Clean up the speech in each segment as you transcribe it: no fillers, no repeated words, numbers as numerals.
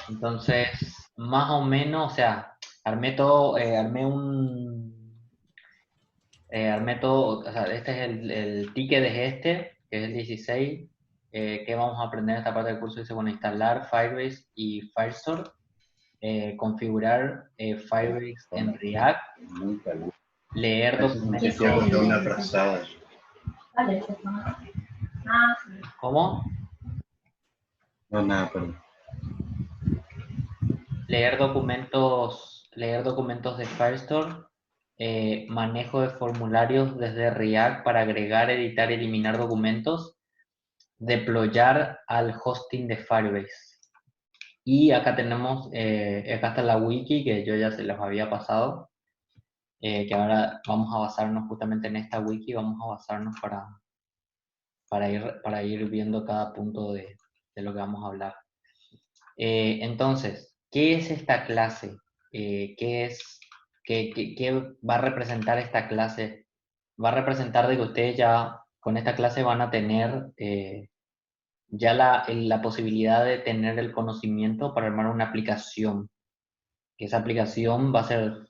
Entonces, más o menos, o sea, armé todo, armé todo, o sea, este es el ticket de este, que es el 16, que vamos a aprender en esta parte del curso. Dice, bueno, instalar Firebase y Firestore, configurar Firebase en React, Nunca, ¿no? leer A veces me quedo documentos. una atrasada. ¿Cómo? No, nada, perdón. Leer documentos de Firestore, manejo de formularios desde React para agregar, editar y eliminar documentos, deployar al hosting de Firebase. Y acá tenemos, acá está la wiki que yo ya se los había pasado, que ahora vamos a basarnos justamente en esta wiki, vamos a basarnos para ir viendo cada punto de lo que vamos a hablar. Entonces, ¿qué es esta clase? ¿Qué es, qué va a representar esta clase? Va a representar de que ustedes ya con esta clase van a tener ya la posibilidad de tener el conocimiento para armar una aplicación. Que esa aplicación va a ser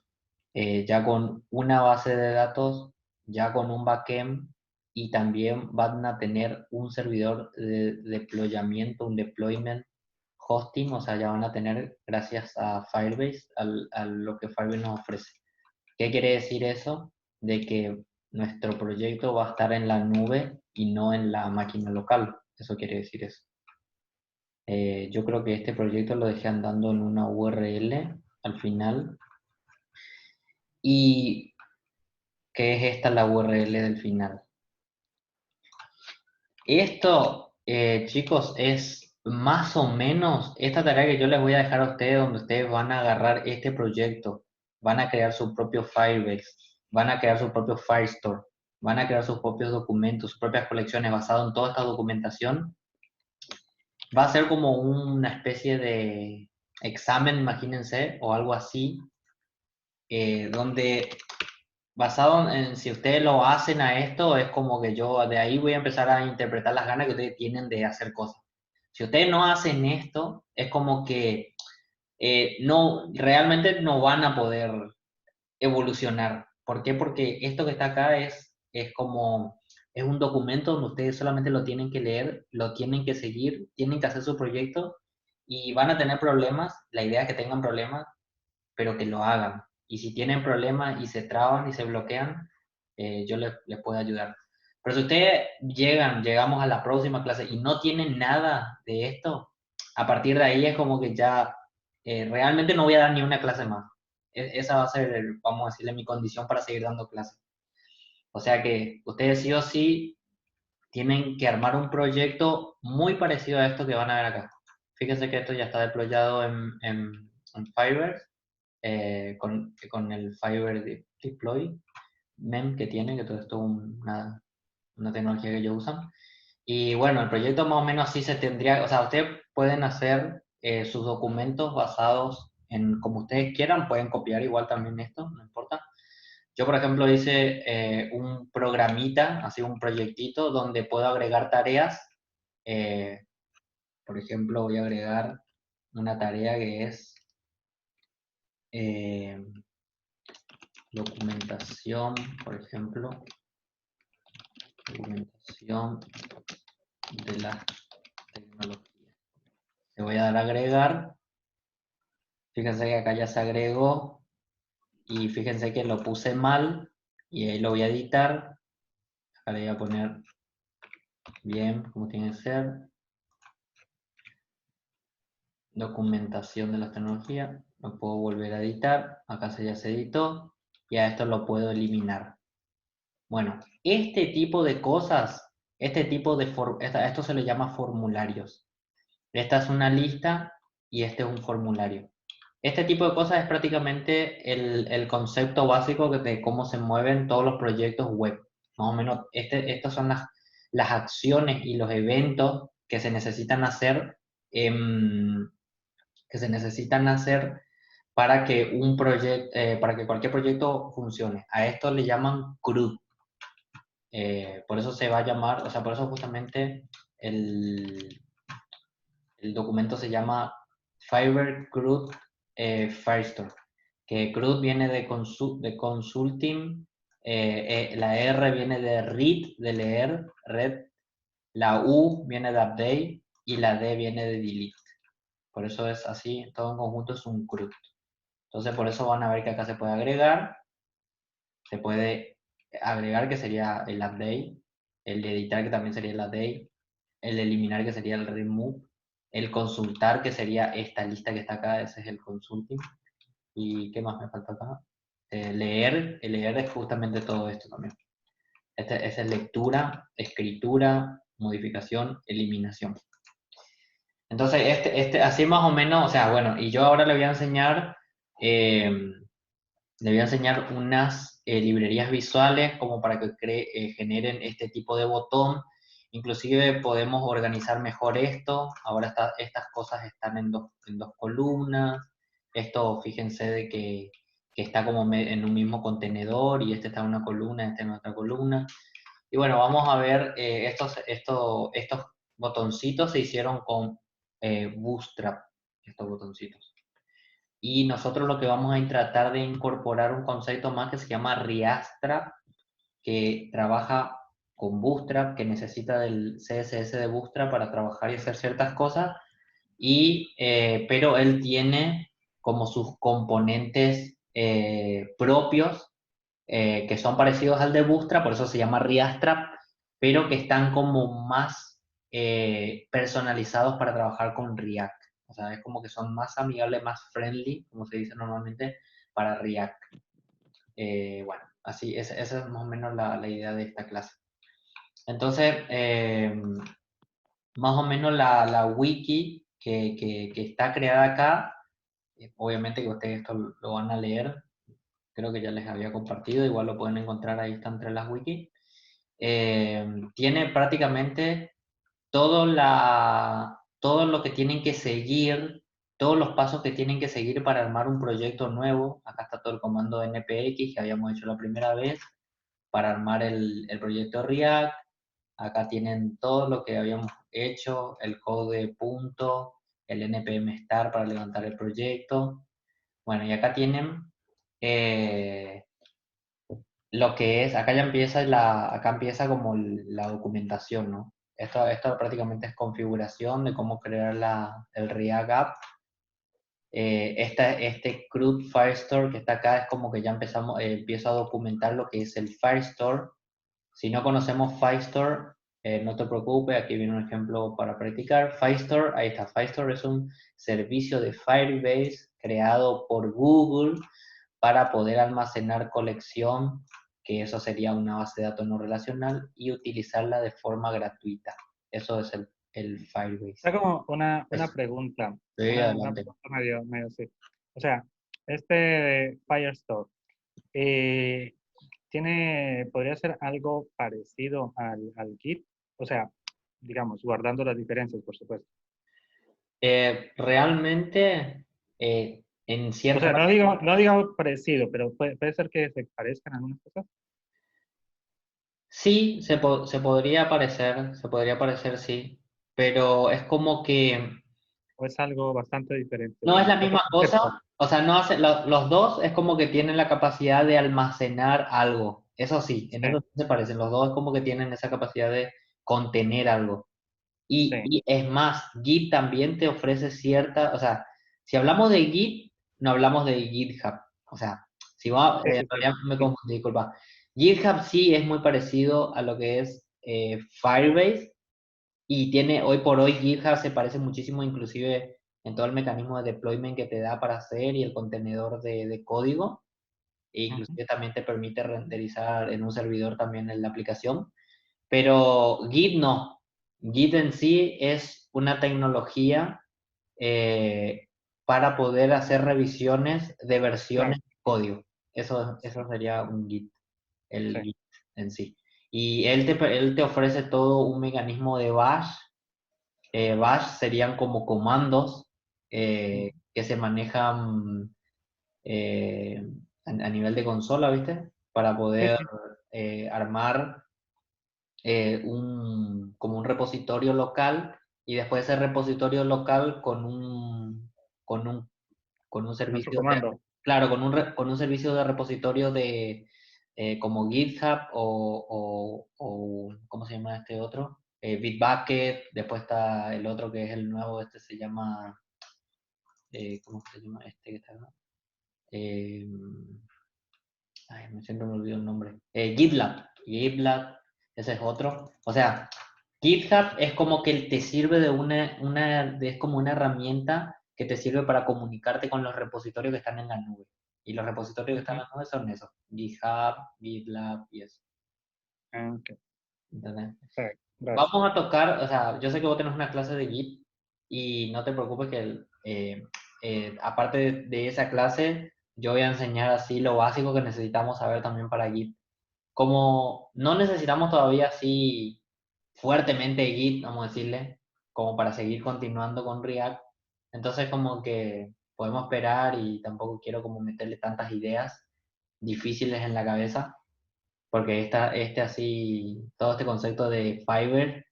ya con una base de datos, ya con un backend y también van a tener un servidor de deployamiento, un deployment hosting, o sea, ya van a tener gracias a Firebase, a lo que Firebase nos ofrece. ¿Qué quiere decir eso? De que nuestro proyecto va a estar en la nube y no en la máquina local. Eso quiere decir eso. Yo creo que este proyecto lo dejé andando en una URL al final. ¿Y qué es esta la URL del final? Esto, chicos, es más o menos esta tarea que yo les voy a dejar a ustedes, donde ustedes van a agarrar este proyecto, van a crear su propio Firebase, van a crear su propio Firestore, van a crear sus propios documentos, sus propias colecciones basado en toda esta documentación. Va a ser como una especie de examen, imagínense, o algo así, donde basado en si ustedes lo hacen a esto, es como que yo de ahí voy a empezar a interpretar las ganas que ustedes tienen de hacer cosas. Si ustedes no hacen esto, es como que no, realmente no van a poder evolucionar. ¿Por qué? Porque esto que está acá es como, es un documento donde ustedes solamente lo tienen que leer, lo tienen que seguir, tienen que hacer su proyecto y van a tener problemas. La idea es que tengan problemas, pero que lo hagan. Y si tienen problemas y se traban y se bloquean, yo les puedo ayudar. Pero si ustedes llegamos a la próxima clase y no tienen nada de esto, a partir de ahí es como que ya realmente no voy a dar ni una clase más. Esa va a ser, vamos a decirle, mi condición para seguir dando clases. O sea que ustedes sí o sí tienen que armar un proyecto muy parecido a esto que van a ver acá. Fíjense que esto ya está deployado en Fiverr con el Fiverr Deploy MEM que tiene, que todo esto es una tecnología que ellos usan. Y bueno, el proyecto más o menos así se tendría, o sea, ustedes pueden hacer sus documentos basados en como ustedes quieran, pueden copiar igual también esto, no importa. Yo, por ejemplo, hice un programita, así un proyectito, donde puedo agregar tareas. Eh, por ejemplo, voy a agregar una tarea que es eh, documentación, por ejemplo, documentación de la tecnología. Le voy a dar a agregar. Fíjense que acá ya se agregó y fíjense que lo puse mal y ahí lo voy a editar. Acá le voy a poner bien como tiene que ser. Documentación de la tecnología. Lo puedo volver a editar. Acá ya se editó y a esto lo puedo eliminar. Bueno, este tipo de cosas, esto se le llama formularios. Esta es una lista y este es un formulario. Este tipo de cosas es prácticamente el concepto básico de cómo se mueven todos los proyectos web. Más o menos, estas son las acciones y los eventos que se necesitan hacer, que se necesitan hacer para que para que cualquier proyecto funcione. A esto le llaman CRUD. Por eso se va a llamar, o sea, por eso justamente el, el documento se llama Fiverr CRUD Firestore, que CRUD viene de consulting, la R viene de read, de leer, read, la U viene de update y la D viene de delete. Por eso es así, todo en conjunto es un CRUD. Entonces por eso van a ver que acá se puede agregar que sería el update, el de editar que también sería el update, el de eliminar que sería el remove, el consultar que sería esta lista que está acá, ese es el consulting. ¿Y qué más me falta acá? Leer, el leer es justamente todo esto también. Esta es lectura, escritura, modificación, eliminación. Entonces, así más o menos, o sea, bueno, y yo ahora eh, le voy a enseñar unas librerías visuales como para que generen este tipo de botón. Inclusive podemos organizar mejor esto. Ahora estas cosas están en dos columnas. Esto, fíjense de que está como en un mismo contenedor y este está en una columna, este en otra columna. Y bueno, vamos a ver, estos botoncitos se hicieron con Bootstrap, estos botoncitos. Y nosotros lo que vamos a tratar de incorporar un concepto más que se llama Riastra, que trabaja con Bootstrap, que necesita del CSS de Bootstrap para trabajar y hacer ciertas cosas, pero él tiene como sus componentes propios, que son parecidos al de Bootstrap, por eso se llama Riastra, pero que están como más personalizados para trabajar con React. O sea, es como que son más amigables, más friendly, como se dice normalmente, para React. Bueno, así, esa es más o menos la idea de esta clase. Entonces, más o menos la wiki que está creada acá, obviamente que ustedes esto lo van a leer, creo que ya les había compartido, igual lo pueden encontrar, ahí está entre las wikis. Tiene prácticamente todo lo que tienen que seguir, todos los pasos que tienen que seguir para armar un proyecto nuevo. Acá está todo el comando npx que habíamos hecho la primera vez para armar el proyecto React. Acá tienen todo lo que habíamos hecho, el code punto, el npm start para levantar el proyecto. Bueno, y acá tienen eh, lo que es, acá empieza como la documentación, ¿no? Esto prácticamente es configuración de cómo crear el React App. Este CRUD Firestore que está acá es como que ya empiezo a documentar lo que es el Firestore. Si no conocemos Firestore, no te preocupes, aquí viene un ejemplo para practicar. Firestore, ahí está. Firestore es un servicio de Firebase creado por Google para poder almacenar colección, que eso sería una base de datos no relacional, y utilizarla de forma gratuita. Eso es el Firebase. Está como una Eso. pregunta, Sí, una adelante. pregunta medio así. O sea, este de Firestore, eh, podría ser algo parecido al Git, o sea, digamos, guardando las diferencias, por supuesto. Realmente, en O cierta sea, no digo parecido, pero puede ser que se parezcan algunas cosas. sí, se podría parecer, sí, pero es como que O es algo bastante diferente, no es la otro misma cosa, concepto. o sea, no hace, los dos es como que tienen la capacidad de almacenar algo, eso sí, en Sí, eso sí se parecen, los dos es como que tienen esa capacidad de contener algo. sí, Y es más, Git también te ofrece o sea, si hablamos de Git, no hablamos de GitHub, o sea, si va, sí, en sí, realidad me sí. confundí, disculpa. GitHub sí es muy parecido a lo que es Firebase, y hoy por hoy GitHub se parece muchísimo inclusive en todo el mecanismo de deployment que te da para hacer y el contenedor de código, e Ujú. inclusive también te permite renderizar en un servidor también en la aplicación, pero Git no. Git en sí es una tecnología eh, para poder hacer revisiones de versiones Claro, de código. Eso sería un Git, el sí. Git en sí. Y él te ofrece todo un mecanismo de bash. Bash serían como comandos Ujú. que se manejan eh, a nivel de consola, ¿viste? Para Sí, poder sí. armar como un repositorio local, y después ese repositorio local con un Con otro servicio de, comando. claro, con un servicio de repositorio de como GitHub o ¿cómo se llama este otro? Bitbucket, después está el otro que es el nuevo, este se llama, ¿cómo se llama este que está acá? Eh, siempre me olvido el nombre. GitLab, ese es otro. O sea, GitHub es como que te sirve de es como una herramienta que te sirve para comunicarte con los repositorios que están en la nube. Y los repositorios que están en la nube son esos, GitHub, GitLab y eso. Ah, ok. ¿Entendés? Perfecto, gracias. Vamos a tocar, o sea, yo sé que vos tenés una clase de Git y no te preocupes que aparte de esa clase, yo voy a enseñar así lo básico que necesitamos saber también para Git. Como no necesitamos todavía así fuertemente Git, vamos a decirle, como para seguir continuando con React, entonces como que podemos esperar y tampoco quiero como meterle tantas ideas difíciles en la cabeza, porque este así, todo este concepto de Fiverr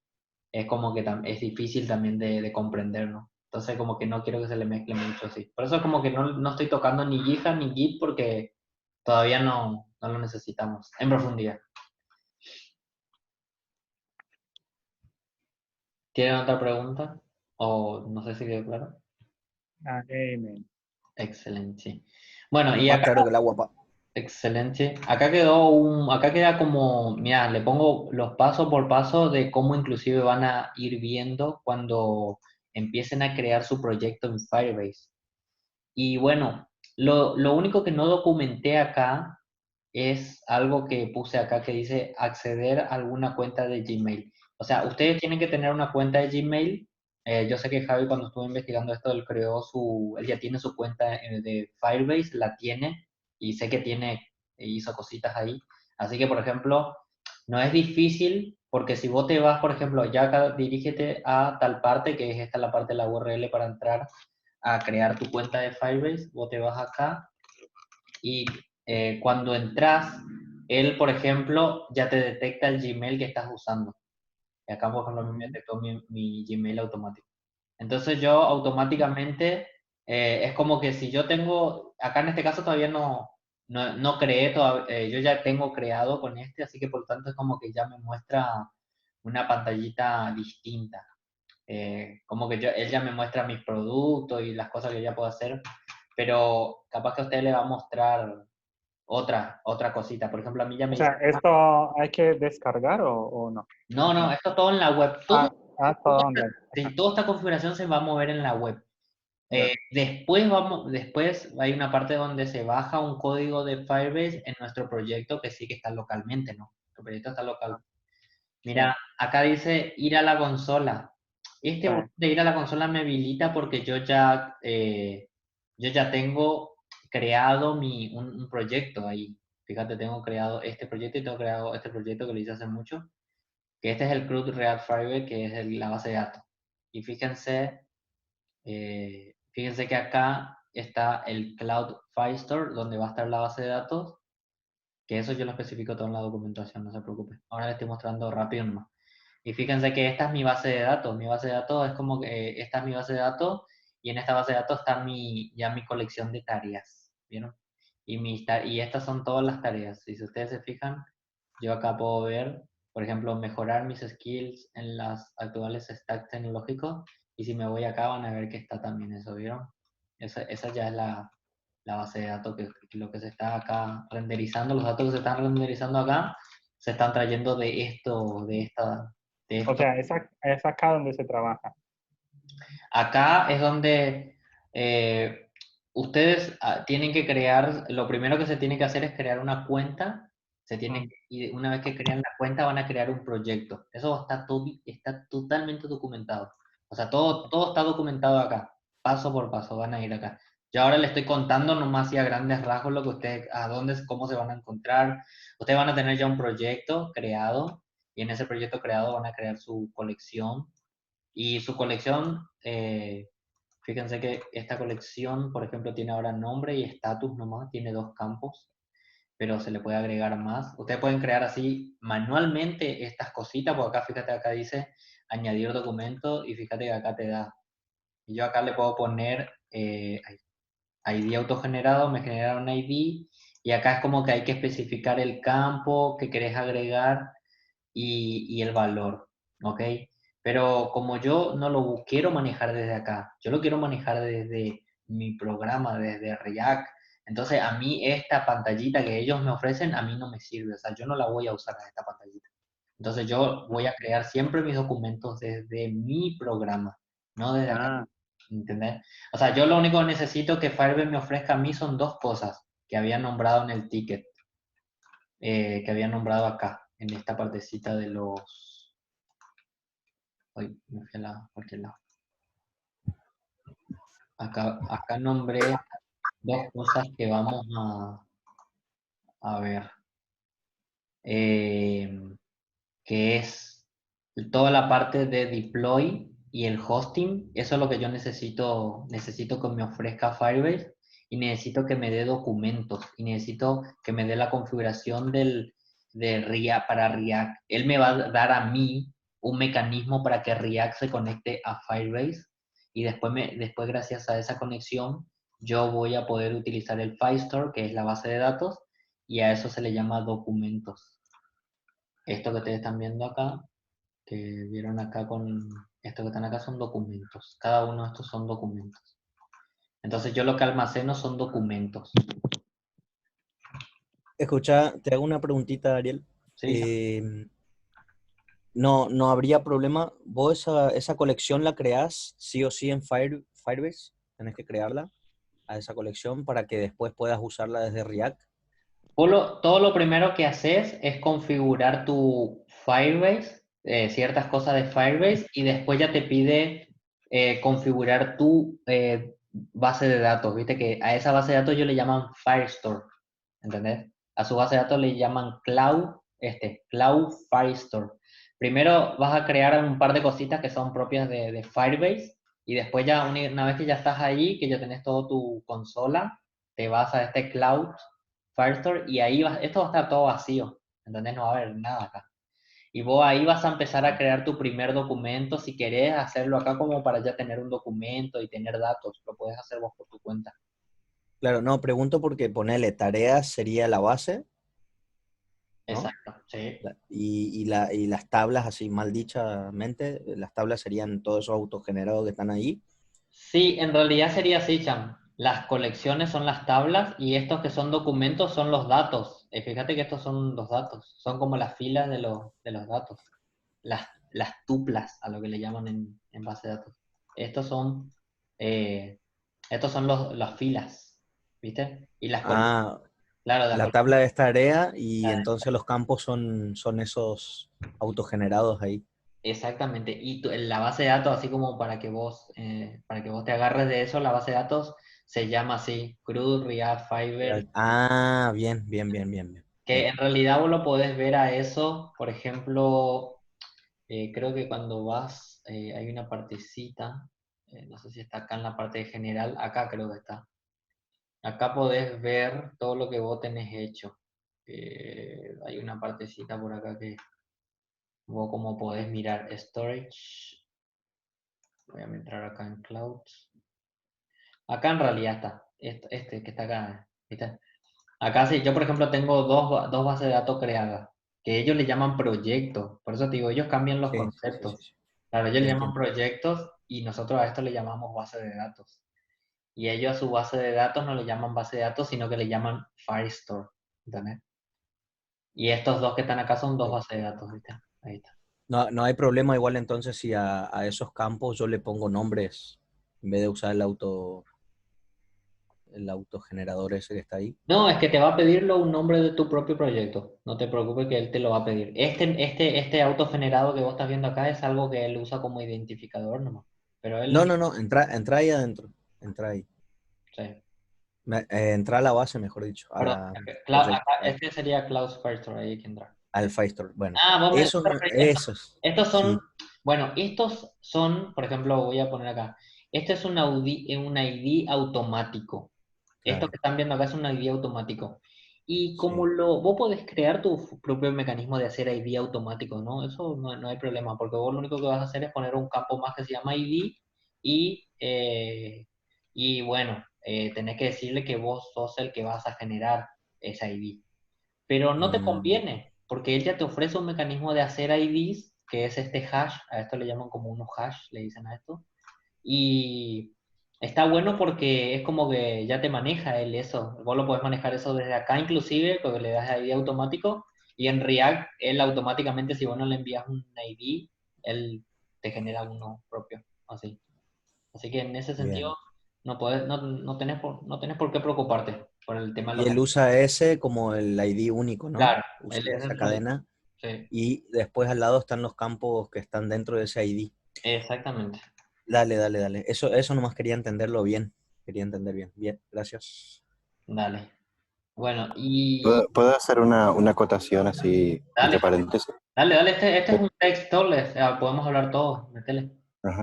es como que es difícil también de comprender, ¿no? Entonces como que no quiero que se le mezcle mucho así. Por eso como que no estoy tocando ni GitHub ni Git porque todavía no lo necesitamos en profundidad. ¿Tienen otra pregunta? O no sé si quedó claro. Amen. Excelente. Sí. Bueno, y Más acá, claro que el agua, pa. excelente. Acá queda como, mira, le pongo los pasos por paso de cómo inclusive van a ir viendo cuando empiecen a crear su proyecto en Firebase. Y bueno, lo único que no documenté acá es algo que puse acá que dice acceder a alguna cuenta de Gmail. O sea, ustedes tienen que tener una cuenta de Gmail. Yo sé que Javi cuando estuvo investigando esto, él ya tiene su cuenta de Firebase, la tiene, y sé que hizo cositas ahí. Así que, por ejemplo, no es difícil, porque si vos te vas, por ejemplo, ya acá dirígete a tal parte, que es esta la parte de la URL para entrar a crear tu cuenta de Firebase, vos te vas acá y cuando entras, él, por ejemplo, ya te detecta el Gmail que estás usando. Y acá, por ejemplo, a mí me detectó mi Gmail automático. Entonces yo automáticamente, es como que si yo tengo, acá en este caso todavía no creé, yo ya tengo creado con este, así que por lo tanto es como que ya me muestra una pantallita distinta. Como que él ya me muestra mis productos y las cosas que ya puedo hacer, pero capaz que a usted le va a mostrar otra cosita. Por ejemplo, a mí ya O me dice, sea, ¿esto hay que descargar o no? no, No. esto todo en la web. Todo online. Ajá, Toda esta configuración se va a mover en la web. ya. Después hay una parte donde se baja un código de Firebase en nuestro proyecto que sí que está localmente, ¿no? Nuestro proyecto está local. Sí, Mira, acá dice ir a la consola. Este sí. botón de ir a la consola me habilita porque yo ya tengo creado un proyecto ahí. Fíjate, tengo creado este proyecto y tengo creado este proyecto que lo hice hace mucho, que este es el CRUD React Firebase, que es la base de datos. Y fíjense que acá está el Cloud Firestore, donde va a estar la base de datos, que eso yo lo especifico todo en la documentación, no se preocupe. Ahora le estoy mostrando rápido nomás. Y fíjense que esta es mi base de datos. Mi base de datos es como que esta es mi base de datos y en esta base de datos está ya mi colección de tareas. ¿Vieron? Y estas son todas las tareas. Y si ustedes se fijan, yo acá puedo ver, por ejemplo, mejorar mis skills en las actuales stacks tecnológicos. Y si me voy acá van a ver que está también eso, ¿vieron? Esa ya es la base de datos que lo que se está acá renderizando, los datos que se están renderizando acá, se están trayendo de O esto. sea, es acá donde se trabaja. Acá es donde ustedes tienen que crear, lo primero que se tiene que hacer es crear una cuenta, Mm. y una vez que crean la cuenta van a crear un proyecto. Eso está totalmente documentado. O sea, todo está documentado acá, paso por paso, van a ir acá. Yo ahora les estoy contando nomás y a grandes rasgos lo que ustedes, cómo se van a encontrar. Ustedes van a tener ya un proyecto creado y en ese proyecto creado van a crear su colección y su colección, fíjense que esta colección, por ejemplo, tiene ahora nombre y estatus nomás, tiene 2 campos, pero se le puede agregar más. Ustedes pueden crear así manualmente estas cositas, porque acá, fíjate, acá dice añadir documento y fíjate que acá te da Y yo acá le puedo poner ID autogenerado, me genera un ID, y acá es como que hay que especificar el campo que querés agregar y el valor, ¿ok? Pero como yo no lo quiero manejar desde acá, yo lo quiero manejar desde mi programa, desde React, entonces a mí esta pantallita que ellos me ofrecen, a mí no me sirve, o sea, yo no la voy a usar a esta pantallita. Entonces yo voy a crear siempre mis documentos desde mi programa, no desde acá, Ah, ¿entendés? O sea, yo lo único que necesito que Firebase me ofrezca a mí son dos cosas que había nombrado en el ticket, que había nombrado acá, en esta partecita de los... Ay, me fui a cualquier lado. Acá nombré dos cosas que vamos a ver. Eh, que es toda la parte de deploy y el hosting. Eso es lo que yo necesito que me ofrezca Firebase y necesito que me dé documentos y necesito que me dé la configuración de React para React. Él me va a dar a mí un mecanismo para que React se conecte a Firebase y después gracias a esa conexión yo voy a poder utilizar el Firestore, que es la base de datos, y a eso se le llama documentos. Esto que ustedes están viendo acá, que vieron acá con esto que están acá son documentos. Cada uno de estos son documentos. Entonces yo lo que almaceno son documentos. Escucha, te hago una preguntita, Ariel. ¿Sí? No habría problema. ¿Vos esa colección la creás sí o sí en Firebase? Tenés que crearla a esa colección para que después puedas usarla desde React. Todo lo primero que haces es configurar tu Firebase, ciertas cosas de Firebase, y después ya te pide configurar tu base de datos. Viste que a esa base de datos ellos le llaman Firestore, ¿entendés? A su base de datos le llaman Cloud Firestore. Primero vas a crear un par de cositas que son propias de Firebase, y después ya una vez que ya estás ahí, que ya tenés todo tu consola, te vas a este Cloud Firestore y ahí esto va a estar todo vacío, ¿entendés? No va a haber nada acá. Y vos ahí vas a empezar a crear tu primer documento, si querés hacerlo acá como para ya tener un documento y tener datos, lo puedes hacer vos por tu cuenta. Claro, no, pregunto porque ponerle tareas sería la base, ¿no? Exacto, sí. Y las tablas, así mal dichamente, las tablas serían todos esos autogenerados que están ahí. Sí, en realidad sería así, Cham. Las colecciones son las tablas y estos que son documentos son los datos. Fíjate que estos son los datos, son como las filas de los datos, las tuplas, a lo que le llaman en base de datos. Estos son, eh, estos son las filas, ¿viste? Y las colecciones, Ah, claro, la tabla es tarea y entonces los campos son esos autogenerados ahí. exactamente. Y la base de datos, así como para que vos te agarres de eso, la base de datos se llama así, CRUD, React, Fiverr, Ah, bien, bien, bien, bien, bien. que Bien. en realidad vos lo podés ver a eso, por ejemplo, creo que cuando vas, hay una partecita, no sé si está acá en la parte de general, acá creo que está. Acá podés ver todo lo que vos tenés hecho. Hay una partecita por acá que vos como podés mirar storage. Voy a entrar acá en Cloud. Acá en realidad está. Este que está acá. ¿Viste? Acá sí, yo por ejemplo tengo dos bases de datos creadas, que ellos le llaman proyectos. Por eso te digo, ellos cambian los Sí, sí, sí, sí, conceptos. sí. Claro, ellos Sí, le llaman entiendo. proyectos y nosotros a esto le llamamos base de datos. Y ellos a su base de datos no le llaman base de datos, sino que le llaman Firestore. ¿Entendés? Y estos dos que están acá son dos Ok. bases de datos, ¿viste? Ahí está. No hay problema igual entonces si a esos campos yo le pongo nombres en vez de usar el autogenerador ese que está ahí. No, es que te va a pedirlo un nombre de tu propio proyecto. No te preocupes que él te lo va a pedir. Este auto generado que vos estás viendo acá es algo que él usa como identificador nomás. Pero él, No, entra ahí adentro. Entra ahí. sí. Entra a la base, mejor dicho, a Perdón, la acá, proyecto, este sería Klaus Firestore, ahí hay que entrar. al Firestore. Bueno, Ah, vos te eso, referís a esos, estos son, sí, bueno, estos son, por ejemplo, voy a poner acá, este es un ID automático. Esto claro, que están viendo acá es un ID automático. Y como sí. vos podés crear tu propio mecanismo de hacer ID automático, ¿no? Eso no hay problema, porque vos lo único que vas a hacer es poner un campo más que se llama ID y bueno, tenés que decirle que vos sos el que vas a generar esa ID. Pero no te Mm, conviene, porque él ya te ofrece un mecanismo de hacer IDs, que es este hash, a esto le llaman como unos hash, le dicen a esto, y está bueno porque es como que ya te maneja él eso, vos lo podés manejar eso desde acá inclusive, porque le das ID automático, y en React, él automáticamente, si vos no le envías un ID, él te genera uno propio, así. Así que en ese sentido, bien. no tenés por qué preocuparte por el tema de Y los... él usa ese como el ID único, ¿no? Claro, Usa ese esa es el... cadena Sí, y después al lado están los campos que están dentro de ese ID. exactamente. Dale, dale, dale. Eso nomás quería entenderlo bien. Quería entender bien. Bien, gracias. Dale. Bueno, y ¿Puedo hacer una acotación así, dale, entre paréntesis? dale, este es un texto, podemos hablar todos, metele. Ajá.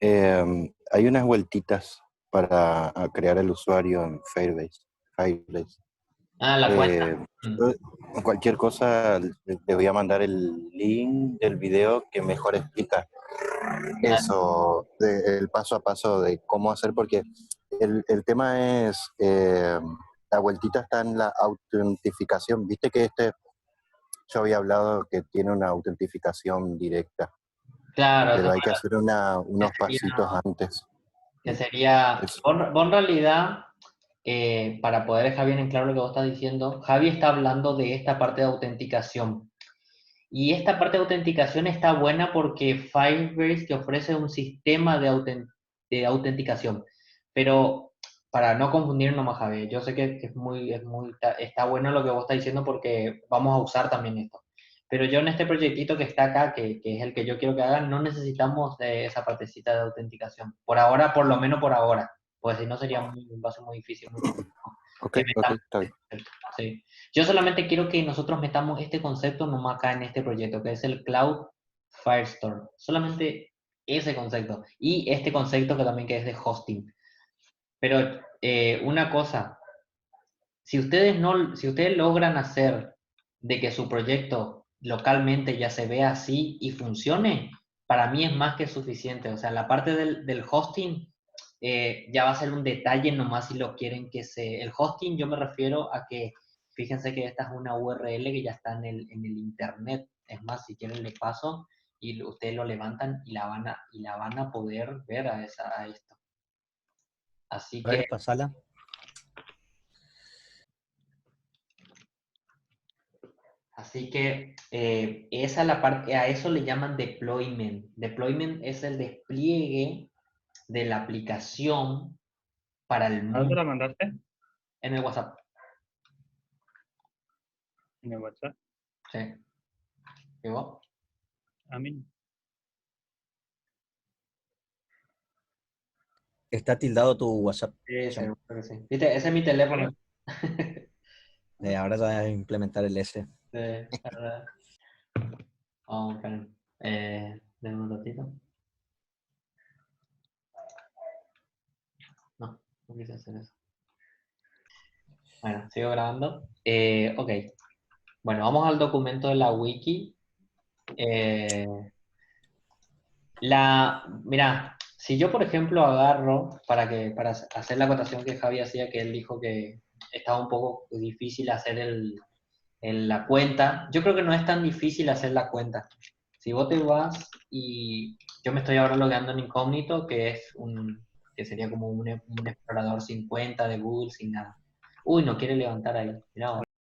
Hay unas vueltitas para crear el usuario en Firebase. Ah, la cuenta. Eh, Cualquier cosa, le voy a mandar el link del video que mejor explica Dale, eso, el paso a paso de cómo hacer, porque el tema es, la vueltita está en la autentificación. Viste que yo había hablado que tiene una autentificación directa, claro, pero eso hay que hacer que unos sería, pasitos antes. que Sí, sería, es, vos en realidad, para poder dejar bien en claro lo que vos estás diciendo, Javi está hablando de esta parte de autenticación. Y esta parte de autenticación está buena porque Firebase te ofrece un sistema de autenticación. Pero para no confundir nomás, Javier, yo sé que está bueno lo que vos estás diciendo porque vamos a usar también esto. Pero yo en este proyectito que está acá, que es el que yo quiero que hagan, no necesitamos esa partecita de autenticación. Por ahora, por lo menos por ahora. Pues si no va a ser muy difícil, muy complejo. ok, Que ok, metamos está bien. Sí. Yo solamente quiero que nosotros metamos este concepto nomás acá en este proyecto, que es el Cloud Firestore. Solamente ese concepto. Y este concepto que también que es de hosting. Pero una cosa, si ustedes logran hacer de que su proyecto localmente ya se vea así y funcione, para mí es más que suficiente. O sea, la parte del hosting ya va a ser un detalle nomás si lo quieren que se... El hosting yo me refiero a que, fíjense que esta es una URL que ya está en el internet. Es más, si quieren le paso y ustedes lo levantan y la van a poder ver a esto. Así A que ver, pasala. Así que esa es la parte, a eso le llaman deployment. Deployment es el despliegue de la aplicación para el ¿A dónde mundo la mandaste? en el WhatsApp. En el WhatsApp. ¿Sí? ¿Llegó? A mí no. Está tildado tu WhatsApp, Sí, Chamo. seguro que sí. ¿Viste? Ese es mi teléfono. ¿Seguro? Ahora se va a implementar el S. Sí, la verdad. Vamos, esperen. Denme un ratito. No, no quise hacer eso. Bueno, sigo grabando. Ok. Bueno, vamos al documento de la wiki. Eh, mira, si yo, por ejemplo, agarro para hacer la acotación que Javi hacía, que él dijo que estaba un poco difícil hacer la cuenta, yo creo que no es tan difícil hacer la cuenta. Si vos te vas y yo me estoy ahora logueando en incógnito, que sería como un explorador sin cuenta de Google, sin nada. Uy, no quiere levantar ahí. Mirá,